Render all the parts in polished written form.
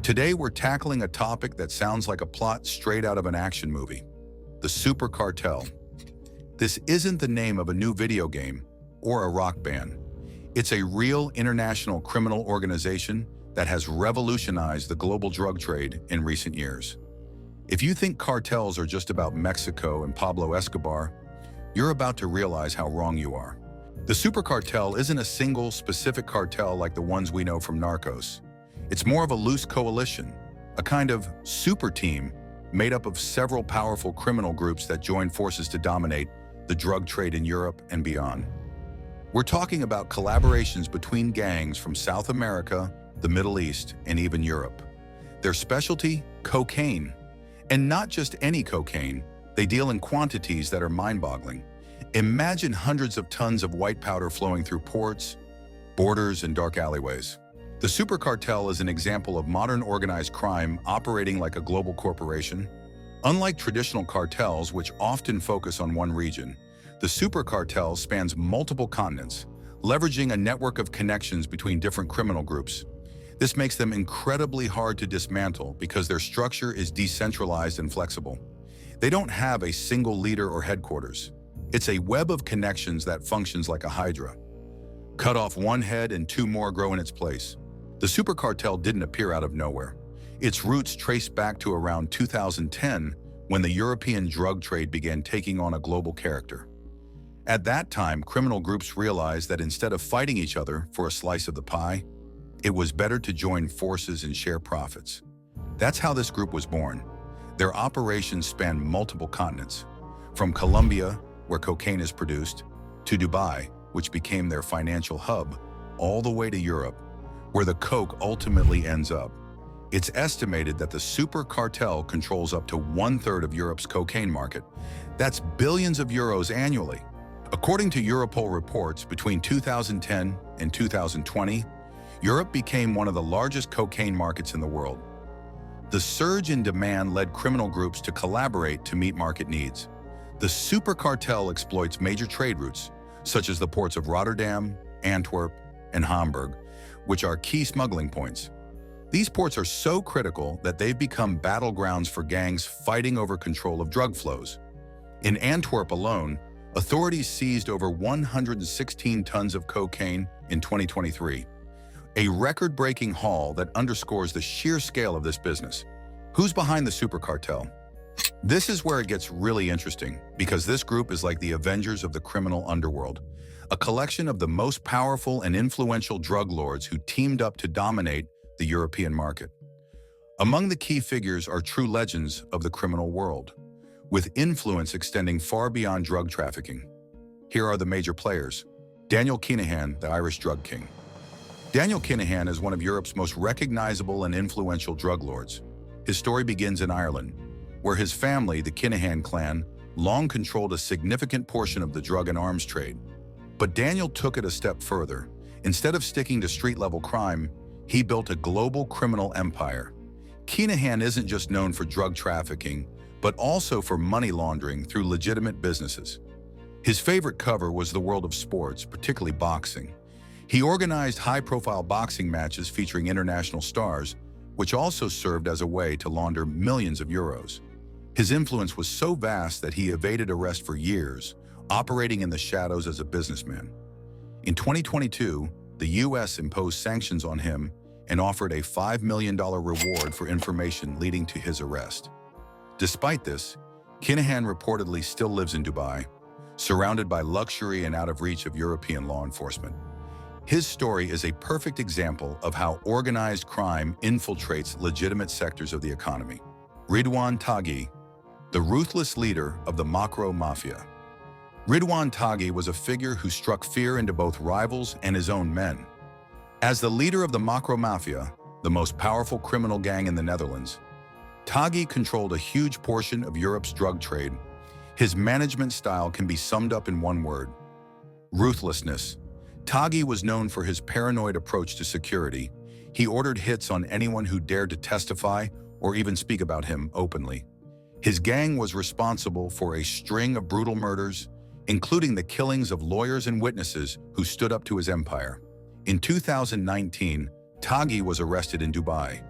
Today, we're tackling a topic that sounds like a plot straight out of an action movie: the SuperCartel. This isn't the name of a new video game or a rock band. It's a real international criminal organization that has revolutionized the global drug trade in recent years. If you think cartels are just about Mexico and Pablo Escobar, you're about to realize how wrong you are. The SuperCartel isn't a single specific cartel like the ones we know from Narcos. It's more of a loose coalition, a kind of super team made up of several powerful criminal groups that join forces to dominate the drug trade in Europe and beyond. We're talking about collaborations between gangs from South America, the Middle East, and even Europe. Their specialty? Cocaine. And not just any cocaine, they deal in quantities that are mind-boggling. Imagine hundreds of tons of white powder flowing through ports, borders, and dark alleyways. The SuperCartel is an example of modern organized crime operating like a global corporation. Unlike traditional cartels, which often focus on one region, the SuperCartel spans multiple continents, leveraging a network of connections between different criminal groups. This makes them incredibly hard to dismantle because their structure is decentralized and flexible. They don't have a single leader or headquarters. It's a web of connections that functions like a hydra. Cut off one head and two more grow in its place. The SuperCartel didn't appear out of nowhere. Its roots trace back to around 2010, when the European drug trade began taking on a global character. At that time, criminal groups realized that instead of fighting each other for a slice of the pie, it was better to join forces and share profits. That's how this group was born. Their operations span multiple continents, from Colombia, where cocaine is produced, to Dubai, which became their financial hub, all the way to Europe, where the coke ultimately ends up. It's estimated that the SuperCartel controls up to 1/3 of Europe's cocaine market. That's billions of euros annually. According to Europol reports, between 2010 and 2020, Europe became one of the largest cocaine markets in the world. The surge in demand led criminal groups to collaborate to meet market needs. The SuperCartel exploits major trade routes, such as the ports of Rotterdam, Antwerp, and Hamburg, which are key smuggling points. These ports are so critical that they've become battlegrounds for gangs fighting over control of drug flows. In Antwerp alone, authorities seized over 116 tons of cocaine in 2023, a record-breaking haul that underscores the sheer scale of this business. Who's behind the SuperCartel? This is where it gets really interesting, because this group is like the Avengers of the criminal underworld, a collection of the most powerful and influential drug lords who teamed up to dominate the European market. Among the key figures are true legends of the criminal world, with influence extending far beyond drug trafficking. Here are the major players. Daniel Kinahan, the Irish drug king. Daniel Kinahan is one of Europe's most recognizable and influential drug lords. His story begins in Ireland, where his family, the Kinahan clan, long controlled a significant portion of the drug and arms trade. But Daniel took it a step further. Instead of sticking to street-level crime, he built a global criminal empire. Kinahan isn't just known for drug trafficking, but also for money laundering through legitimate businesses. His favorite cover was the world of sports, particularly boxing. He organized high-profile boxing matches featuring international stars, which also served as a way to launder millions of euros. His influence was so vast that he evaded arrest for years, operating in the shadows as a businessman. In 2022, the US imposed sanctions on him and offered a $5 million reward for information leading to his arrest. Despite this, Kinahan reportedly still lives in Dubai, surrounded by luxury and out of reach of European law enforcement. His story is a perfect example of how organized crime infiltrates legitimate sectors of the economy. Ridouan Taghi, the ruthless leader of the Mafia. Ridouan Taghi was a figure who struck fear into both rivals and his own men. As the leader of the Mafia, the most powerful criminal gang in the Netherlands, Taghi controlled a huge portion of Europe's drug trade. His management style can be summed up in one word: ruthlessness. Taghi was known for his paranoid approach to security. He ordered hits on anyone who dared to testify or even speak about him openly. His gang was responsible for a string of brutal murders, including the killings of lawyers and witnesses who stood up to his empire. In 2019, Taghi was arrested in Dubai,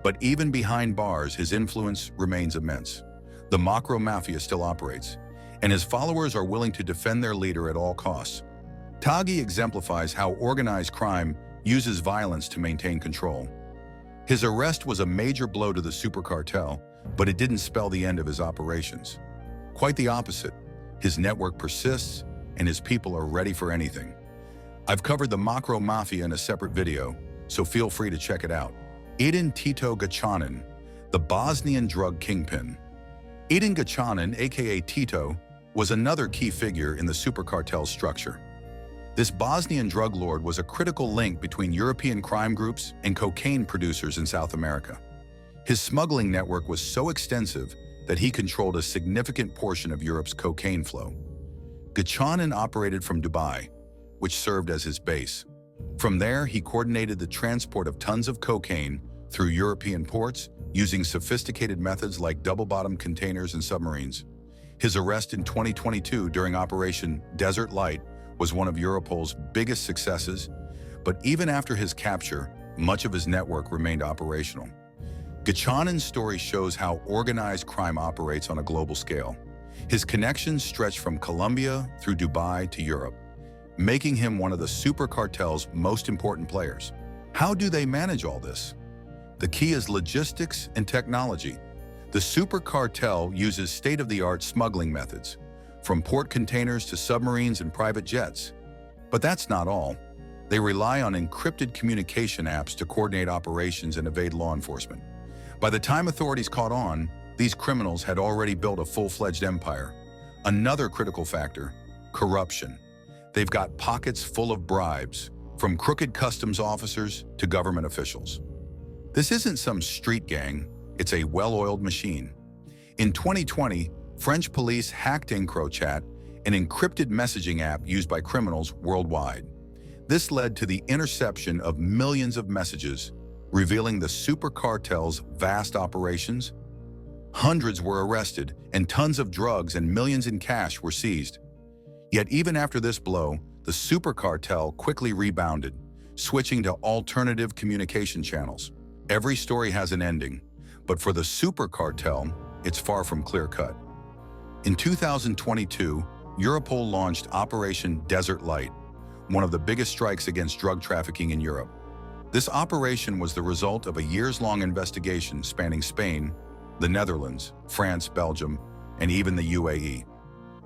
But even behind bars, his influence remains immense. The Mafia still operates, and his followers are willing to defend their leader at all costs. Taghi exemplifies how organized crime uses violence to maintain control. His arrest was a major blow to the SuperCartel, but it didn't spell the end of his operations. Quite the opposite. His network persists, and his people are ready for anything. I've covered the Mafia in a separate video, so feel free to check it out. Edin Tito Gačanin, the Bosnian drug kingpin. Edin Gačanin, aka Tito, was another key figure in the SuperCartel structure. This Bosnian drug lord was a critical link between European crime groups and cocaine producers in South America. His smuggling network was so extensive that he controlled a significant portion of Europe's cocaine flow. Gačanin operated from Dubai, which served as his base. From there, he coordinated the transport of tons of cocaine through European ports using sophisticated methods like double-bottom containers and submarines. His arrest in 2022 during Operation Desert Light was one of Europol's biggest successes, but even after his capture, much of his network remained operational. Gačanin's story shows how organized crime operates on a global scale. His connections stretch from Colombia through Dubai to Europe, making him one of the SuperCartel's most important players. How do they manage all this? The key is logistics and technology. The SuperCartel uses state-of-the-art smuggling methods, from port containers to submarines and private jets. But that's not all. They rely on encrypted communication apps to coordinate operations and evade law enforcement. By the time authorities caught on, these criminals had already built a full-fledged empire. Another critical factor, corruption. They've got pockets full of bribes, from crooked customs officers to government officials. This isn't some street gang, it's a well-oiled machine. In 2020, French police hacked EncroChat, an encrypted messaging app used by criminals worldwide. This led to the interception of millions of messages, revealing the SuperCartel's vast operations. Hundreds were arrested, and tons of drugs and millions in cash were seized. Yet even after this blow, the SuperCartel quickly rebounded, switching to alternative communication channels. Every story has an ending, but for the SuperCartel, it's far from clear-cut. In 2022, Europol launched Operation Desert Light, one of the biggest strikes against drug trafficking in Europe. This operation was the result of a years-long investigation spanning Spain, the Netherlands, France, Belgium, and even the UAE.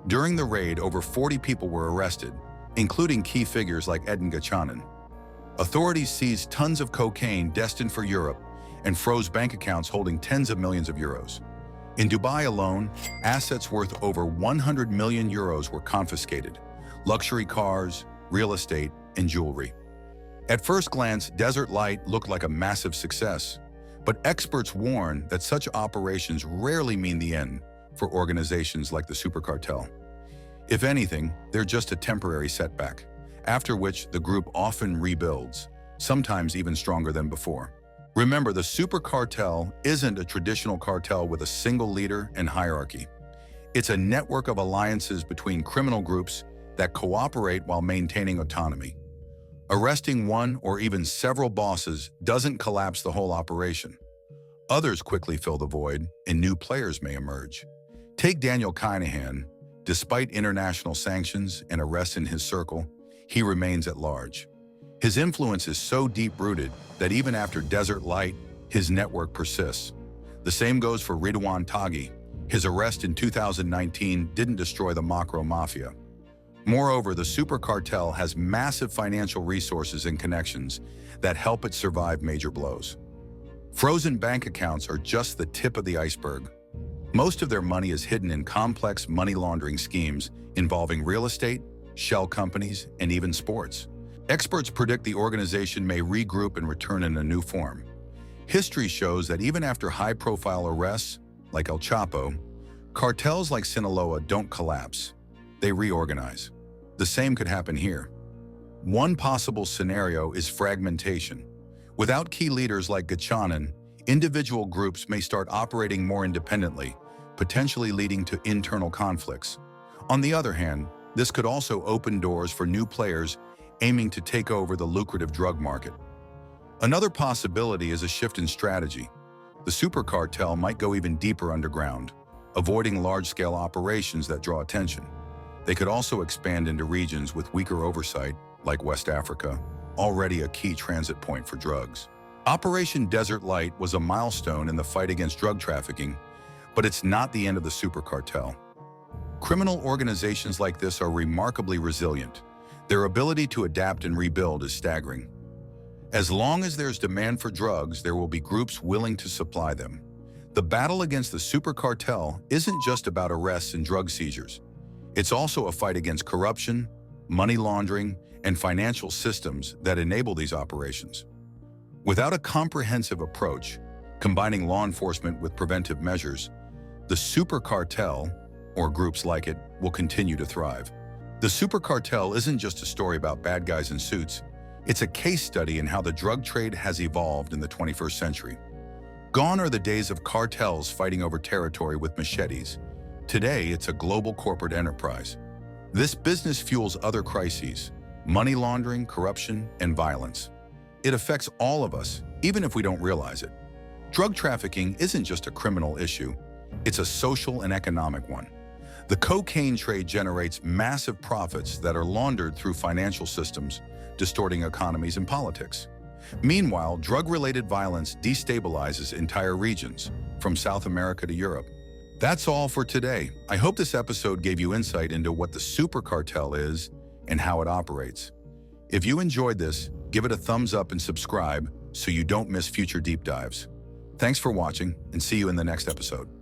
During the raid, over 40 people were arrested, including key figures like Edin Gačanin. Authorities seized tons of cocaine destined for Europe and froze bank accounts holding tens of millions of euros. In Dubai alone, assets worth over 100 million euros were confiscated: luxury cars, real estate, and jewelry. At first glance, Desert Light looked like a massive success, but experts warn that such operations rarely mean the end for organizations like the SuperCartel. If anything, they're just a temporary setback, after which the group often rebuilds, sometimes even stronger than before. Remember, the SuperCartel isn't a traditional cartel with a single leader and hierarchy. It's a network of alliances between criminal groups that cooperate while maintaining autonomy. Arresting one or even several bosses doesn't collapse the whole operation. Others quickly fill the void, and new players may emerge. Take Daniel Kinahan. Despite international sanctions and arrests in his circle, he remains at large. His influence is so deep-rooted that even after Desert Light, his network persists. The same goes for Ridouan Taghi. His arrest in 2019 didn't destroy the Mafia. Moreover, the SuperCartel has massive financial resources and connections that help it survive major blows. Frozen bank accounts are just the tip of the iceberg. Most of their money is hidden in complex money laundering schemes involving real estate, shell companies, and even sports. Experts predict the organization may regroup and return in a new form. History shows that even after high-profile arrests, like El Chapo, cartels like Sinaloa don't collapse. They reorganize. The same could happen here. One possible scenario is fragmentation. Without key leaders like Gačanin, individual groups may start operating more independently, potentially leading to internal conflicts. On the other hand, this could also open doors for new players aiming to take over the lucrative drug market. Another possibility is a shift in strategy. The SuperCartel might go even deeper underground, avoiding large-scale operations that draw attention. They could also expand into regions with weaker oversight, like West Africa, already a key transit point for drugs. Operation Desert Light was a milestone in the fight against drug trafficking, but it's not the end of the SuperCartel. Criminal organizations like this are remarkably resilient. Their ability to adapt and rebuild is staggering. As long as there's demand for drugs, there will be groups willing to supply them. The battle against the SuperCartel isn't just about arrests and drug seizures. It's also a fight against corruption, money laundering, and financial systems that enable these operations. Without a comprehensive approach, combining law enforcement with preventive measures, the SuperCartel, or groups like it, will continue to thrive. The SuperCartel isn't just a story about bad guys in suits. It's a case study in how the drug trade has evolved in the 21st century. Gone are the days of cartels fighting over territory with machetes. Today, it's a global corporate enterprise. This business fuels other crises: money laundering, corruption, and violence. It affects all of us, even if we don't realize it. Drug trafficking isn't just a criminal issue, it's a social and economic one. The cocaine trade generates massive profits that are laundered through financial systems, distorting economies and politics. Meanwhile, drug-related violence destabilizes entire regions, from South America to Europe. That's all for today. I hope this episode gave you insight into what the SuperCartel is and how it operates. If you enjoyed this, give it a thumbs up and subscribe so you don't miss future deep dives. Thanks for watching, and see you in the next episode.